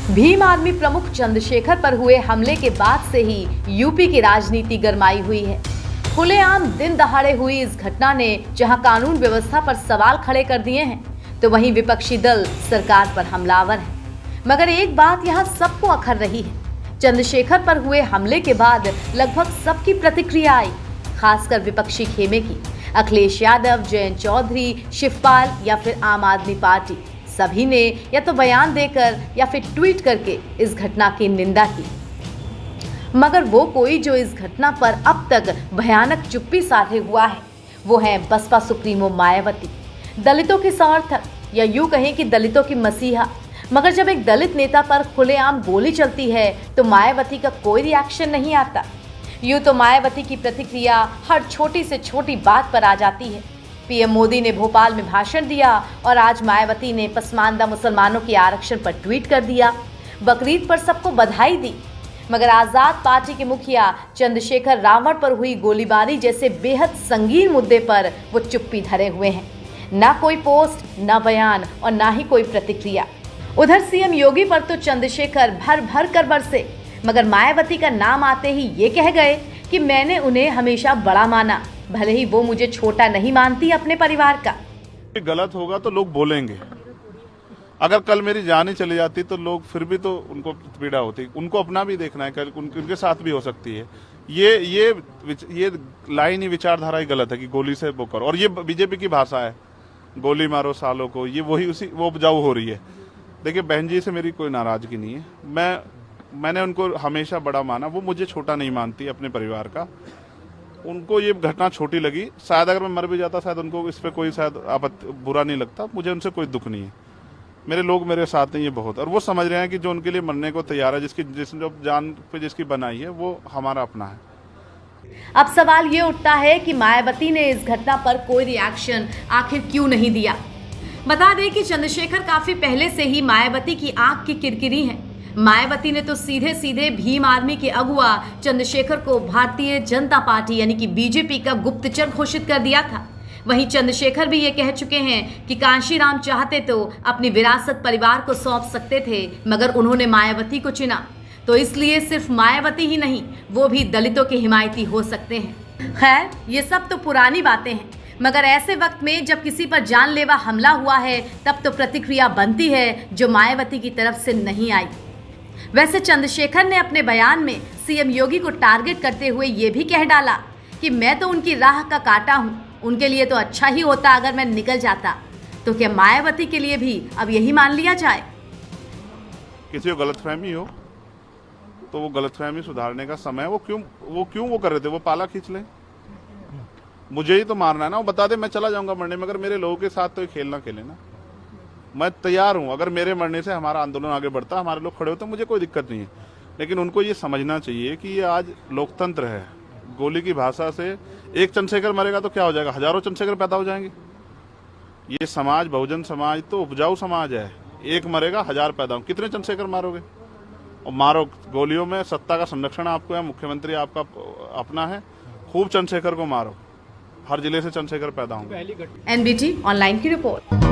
Bhim army प्रमुख चंद्रशेखर पर हुए हमले के बाद से ही यूपी की राजनीति गरमाई हुई है। खुलेआम दिन दहाड़े हुई इस घटना ने जहां कानून व्यवस्था पर सवाल खड़े कर दिए हैं, तो वहीं विपक्षी दल सरकार पर हमलावर है। मगर एक बात यहां सबको अखर रही है, चंद्रशेखर पर हुए हमले के बाद लगभग सबकी प्रतिक्रिया आई, खासकर विपक्षी खेमे की। अखिलेश यादव, जयंत चौधरी, शिवपाल या फिर आम आदमी पार्टी, सभी ने या तो बयान देकर या फिर ट्वीट करके इस घटना की निंदा की। मगर वो कोई जो इस घटना पर अब तक भयानक चुप्पी साधे हुआ है, वो है बसपा सुप्रीमो मायावती, दलितों की समर्थक या यूं कहें कि दलितों की मसीहा। मगर जब एक दलित नेता पर खुलेआम गोली चलती है तो मायावती का कोई रिएक्शन नहीं आता। यूं तो मायावती की प्रतिक्रिया हर छोटी से छोटी बात पर आ जाती है। पीएम मोदी ने भोपाल में भाषण दिया और आज मायावती ने पसमानदा मुसलमानों के आरक्षण पर ट्वीट कर दिया, बकरीद पर सबको बधाई दी। मगर आजाद पार्टी के मुखिया चंद्रशेखर रावण पर हुई गोलीबारी जैसे बेहद संगीन मुद्दे पर वो चुप्पी धरे हुए हैं। ना कोई पोस्ट, ना बयान और ना ही कोई प्रतिक्रिया। उधर सीएम योगी पर तो चंद्रशेखर भर भर कर बरसे, मगर मायावती का नाम आते ही ये कह गए कि मैंने उन्हें हमेशा बड़ा माना, भले ही वो मुझे छोटा नहीं मानती अपने परिवार का। गलत होगा तो लोग बोलेंगे, अगर कल मेरी जान ही चली जाती तो लोग फिर भी तो उनको पीड़ा होती, उनको अपना भी देखना है, कल उनके साथ भी हो सकती है। ये लाइन ही विचारधारा ही गलत है कि गोली से वो करो, और ये बीजेपी की भाषा है, गोली मारो सालों को, ये वही उसी वो उपजाऊ हो रही है। देखिए, बहन जी से मेरी कोई नाराजगी नहीं है, मैंने उनको हमेशा बड़ा माना, वो मुझे छोटा नहीं मानती अपने परिवार का। उनको ये घटना छोटी लगी, शायद अगर मैं मर भी जाता शायद उनको इस पे कोई शायद बुरा नहीं लगता, मुझे उनसे कोई दुख नहीं है। मेरे लोग मेरे साथ नहीं है बहुत, और वो समझ रहे हैं कि जो उनके लिए मरने को तैयार है, जिसने जान पे जिसकी बनाई है, वो हमारा अपना है। अब सवाल ये उठता है कि मायावती ने इस घटना पर कोई रिएक्शन आखिर क्यों नहीं दिया। बता दें कि चंद्रशेखर काफी पहले से ही मायावती की आंख की किरकिरी हैं। मायावती ने तो सीधे सीधे भीम आर्मी के अगुआ चंद्रशेखर को भारतीय जनता पार्टी यानी कि बीजेपी का गुप्तचर घोषित कर दिया था। वहीं चंद्रशेखर भी ये कह चुके हैं कि कांशीराम चाहते तो अपनी विरासत परिवार को सौंप सकते थे, मगर उन्होंने मायावती को चुना, तो इसलिए सिर्फ मायावती ही नहीं, वो भी दलितों के हिमायती हो सकते हैं। खैर, ये सब तो पुरानी बातें हैं, मगर ऐसे वक्त में जब किसी पर जानलेवा हमला हुआ है, तब तो प्रतिक्रिया बनती है जो मायावती की तरफ से नहीं आई। वैसे चंद्रशेखर ने अपने बयान में सीएम योगी को टारगेट करते हुए ये भी कह डाला कि मैं तो उनकी राह का कांटा हूं, उनके लिए तो अच्छा ही होता अगर मैं निकल जाता। तो क्या मायावती के लिए भी अब यही मान लिया जाए? किसी को गलतफहमी हो तो वो गलतफहमी सुधारने का समय, वो क्यों कर रहे थे, वो पाला खींच ले। मुझे ही तो मारना है ना, वो बता दे मैं चला जाऊंगा मरने, मगर मेरे लोगों के साथ तो ये खेल ना खेले ना। मैं तैयार हूं, अगर मेरे मरने से हमारा आंदोलन आगे बढ़ता, हमारे लोग खड़े होते, मुझे कोई दिक्कत नहीं है। लेकिन उनको ये समझना चाहिए कि ये आज लोकतंत्र है। गोली की भाषा से एक चंद्रशेखर मरेगा तो क्या हो जाएगा, हजारों चंद्रशेखर पैदा हो जाएंगे। ये समाज, बहुजन समाज तो उपजाऊ समाज है, एक मरेगा हजार पैदा हो, कितने चंद्रशेखर मारोगे? और मारो, गोलियों में सत्ता का संरक्षण आपको है, मुख्यमंत्री आपका अपना है, खूब चंद्रशेखर को मारो, हर जिले से चंद्रशेखर पैदा होंगे। NBT ऑनलाइन की रिपोर्ट।